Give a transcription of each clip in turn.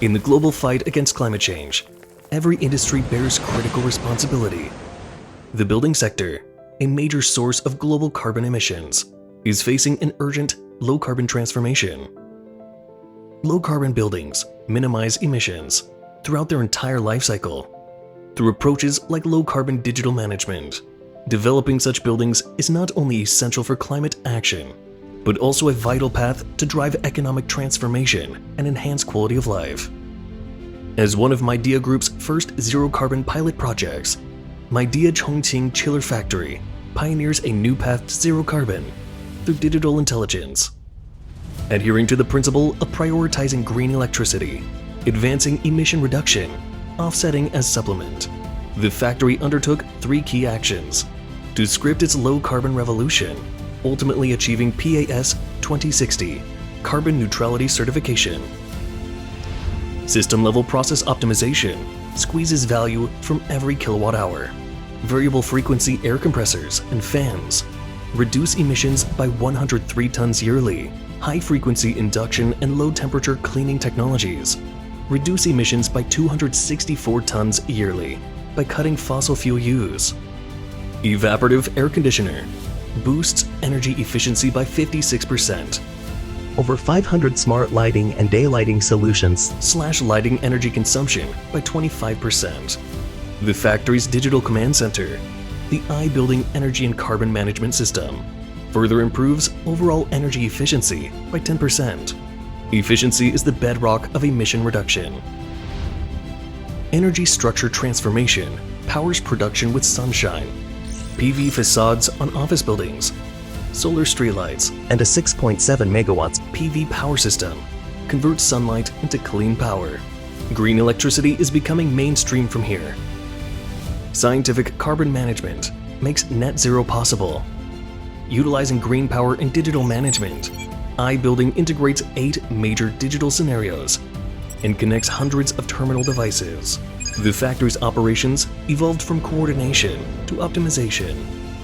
In the global fight against climate change, every industry bears critical responsibility. The building sector, a major source of global carbon emissions, is facing an urgent low-carbon transformation. Low-carbon buildings minimize emissions throughout their entire life cycle through approaches like low-carbon digital management. Developing such buildings is not only essential for climate action, but also a vital path to drive economic transformation and enhance quality of life. As one of Midea Group's first zero-carbon pilot projects, Midea Chongqing Chiller Factory pioneers a new path to zero carbon through digital intelligence. Adhering to the principle of prioritizing green electricity, advancing emission reduction, offsetting as supplement, the factory undertook 3 key actions to script its low-carbon revolution, ultimately achieving PAS 2060 carbon neutrality certification. System-level process optimization squeezes value from every kilowatt-hour. Variable frequency air compressors and fans reduce emissions by 103 tons yearly. High-frequency induction and low-temperature cleaning technologies reduce emissions by 264 tons yearly by cutting fossil fuel use. Evaporative air conditioner boosts energy efficiency by 56%. Over 500 smart lighting and daylighting solutions Slash lighting energy consumption by 25%. The factory's digital command center, the iBUILDING energy and carbon management system, further improves overall energy efficiency by 10%. Efficiency is the bedrock of emission reduction. Energy structure transformation powers production with sunshine, PV facades on office buildings, solar streetlights, and a 6.7 megawatts PV power system converts sunlight into clean power. Green electricity is becoming mainstream from here. Scientific carbon management makes net zero possible. Utilizing green power and digital management, iBUILDING integrates 8 major digital scenarios and connects hundreds of terminal devices. The factory's operations evolved from coordination to optimization,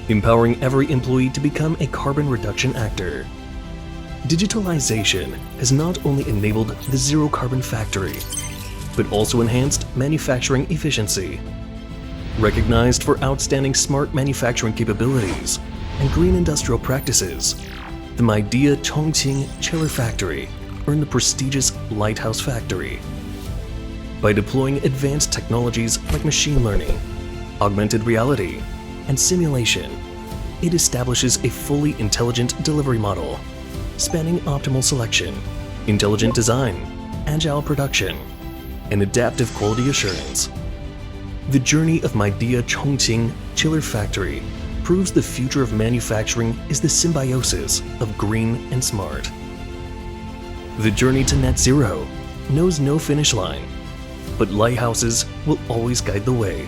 empowering every employee to become a carbon reduction actor. Digitalization has not only enabled the zero-carbon factory, but also enhanced manufacturing efficiency. Recognized for outstanding smart manufacturing capabilities and green industrial practices, the Midea Chongqing Chiller Factory earned the prestigious Lighthouse Factory. By deploying advanced technologies like machine learning, augmented reality, and simulation, it establishes a fully intelligent delivery model, spanning optimal selection, intelligent design, agile production, and adaptive quality assurance. The journey of Midea Chongqing Chiller Factory proves the future of manufacturing is the symbiosis of green and smart. The journey to net zero knows no finish line, but lighthouses will always guide the way.